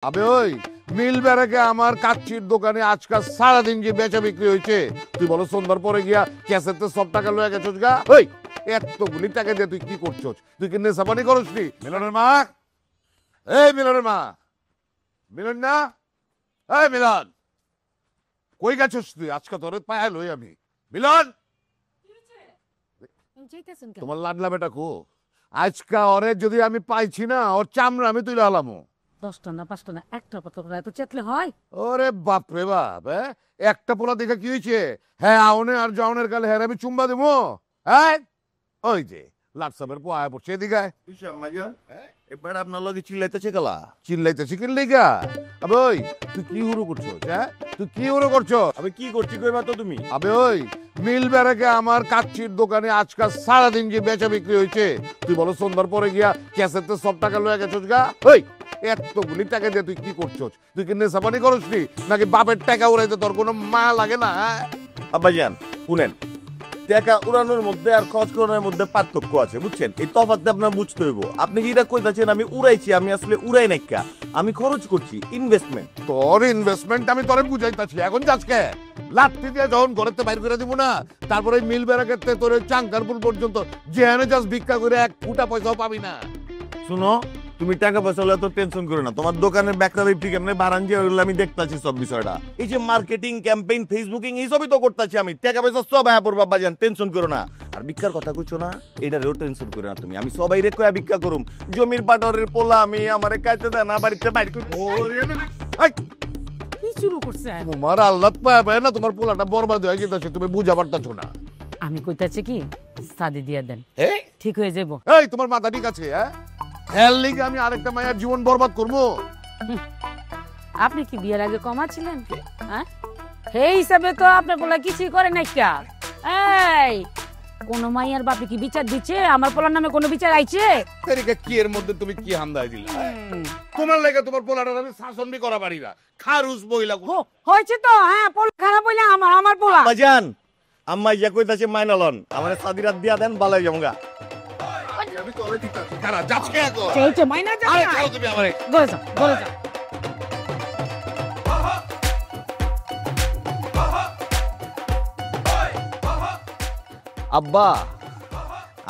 আবে ওই মিল ব্যারাকে আমার কাচ্চির দোকানে আজকাল সারাদিন যে বেচা বিক্রি হয়েছে, তুই বলো সন্ধ্যার পরে গিয়া ক্যাসেতে সব টাকা লয়ে গেছোস গা। ওই এতগুলি টাকা দিয়ে তুই কি করছোস? তুই কি নেশাপানি করস নি? মিলনের মা, এই মিলনের মা, মিলন না, এই মিলন, কই গেছোস তুই? আজকে তোর পায়ে লই আমি। মিলন, তোমার লাডলা বেটা কো? আজকা ওরে যদি আমি পাইছি না, ওর চামড়া আমি তুই লালামো। 10টা না 5টা না একটা পাতা এত চেতলে হয়? ওরে বাপ রে বাপ, একটা পোলা দেখে কি হয়েছে? হ্যাঁ আউনে আর জাউনের গালে হ্যাঁ আমি চুম্বা দেবো। হ্যাঁ ওই যে লাটসাবের পোয়া পড়ছে এদিকে। এবার আপনার লগে চিল্লাইতেছে গেলা। চিল্লাইতেছি কি লেগা? আবে ওই তুই কি হুড়ো করছো? হ্যাঁ তুই কি হুড়ো করছো? আমি কি করছি কইবা তো তুমি? আবে ওই মিল ব্যারাকে আমার কাচ্চির দোকানে আজকাল সারাদিন যে বেচা বিক্রি হয়েছে, তুই বলো সন্ধ্যার পরে গিয়া ক্যাসেতে সব টাকা লয়ে গেছোস গা। ওই এতগুলি টাকা দিয়ে তুই কি করছোস? তুই কি নেশাপানি করস নি নাকি বাপের টাকা উড়াইতে তোর কোনো মায়া লাগে না? আব্বাজান শুনেন, টাকা উড়ানোর মধ্যে আর খরচ করানোর মধ্যে পার্থক্য আছে, বুঝছেন? এই তফাৎটা আপনার বুঝতে হইব। আপনি যেটা কইতাছেন আমি উড়াইছি, আমি আসলে উড়াই নাই কা, আমি খরচ করছি, ইনভেস্টমেন্ট। তোর ইনভেস্টমেন্ট আমি তোরে বুঝাইতাছি, এখন যাসকে লাত্তি দিয়ে যখন ঘরেতে বাইর করে দিব না, তারপরে মিল বেড়াকে তোর চাঙ্কারপুর পর্যন্ত যেখানে যাস ভিক্ষা করে এক ফুটা পয়সাও পাবি না। শুনো, তুমি টাকা পয়সা হলে তো টেনশন করো না, তোমার দোকানের ব্যাকরা বিক্রি কেমনে বাড়ান যে ওগুলো আমি দেখতাছি সব বিষয়টা। এই যে মার্কেটিং ক্যাম্পেইন, ফেসবুকিং এই সবই তো করতেছি আমি, টাকা পয়সা সব হ্যাঁ পড়বা বাজান, টেনশন করো না। আর ভিক্ষার কথা কইছো না, এটারেও টেনশন করো না তুমি, আমি সবাই রে কয়া ভিক্ষা করুম। জমির পাটরের পোলা আমি, আমারে কাইতে দেন না, বাড়িতে বাইর করে কি শুরু করছে? তোমার আল্লাহ পায় না, তোমার পোলাটা বরবাদ হয়ে যেতেছে, তুমি বুঝা পারতাছো না। আমি কইতাছি কি সাদি দিয়া দেন, ঠিক হয়ে যাবো। এই তোমার মাথা ঠিক আছে? হ্যাঁ লিগে আমি আরেকটা মায়ের জীবন বরবাদ করবো? আপনি কি বিয়ের আগে কমা ছিলেন? হ্যাঁ সেই হিসাবে তো আপনার পোলা কিছুই করে নাই কা। এই কোন মাইয়ার বাপে কি বিচার দিচ্ছে? আমার পোলার নামে কোনো বিচার আইছে? তেরিকা কি এর মধ্যে তুমি কি হামদাই দিলা? তোমার লাগে তোমার পোলাটা আমি শাসন বি করা পারি না, খারুস বইলা হয়েছে তো। হ্যাঁ পোলা খারাপ হইলে আমার পোলা। বাজান আম্মা ইয়া কইতাছে মাইনালন, আমারে সাদিরাত দিয়া দেন, বালাই যামগা। আমি তোরে দিতাছি, খারাপ যাচ্ছে এখন। চলছে মাইনা যা। আরে খাও তুমি আমারে। বলে যাও, বলে যাও। আব্বা,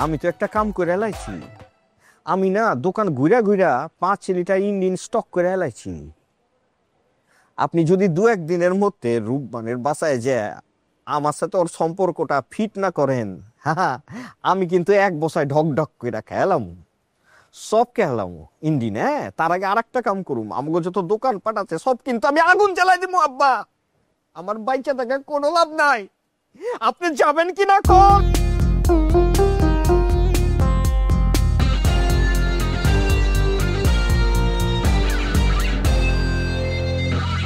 আমি তো একটা কাম করে এলাইছি। আমি না দোকান ঘুরা ঘুরা 5 লিটার ইঞ্জিন স্টক করে এলাইছি। আপনি যদি 2-1 দিনের মধ্যে রূপবানের বাসায় যে আমার সাথে ওর সম্পর্কটা ফিট না করেন, হ্যাঁ আমি কিন্তু 1 বসায় ঢক ঢক করে খেলাম, সব খেলাম ইঞ্জিন। হ্যাঁ তার আগে আরেকটা কাম করুম, আমাকে যত দোকান পাঠাতে সব কিন্তু আমি আগুন জ্বালাই দিব। আব্বা আমার বাইচা থাকা কোনো লাভ নাই, আপনি যাবেন কিনা কোন?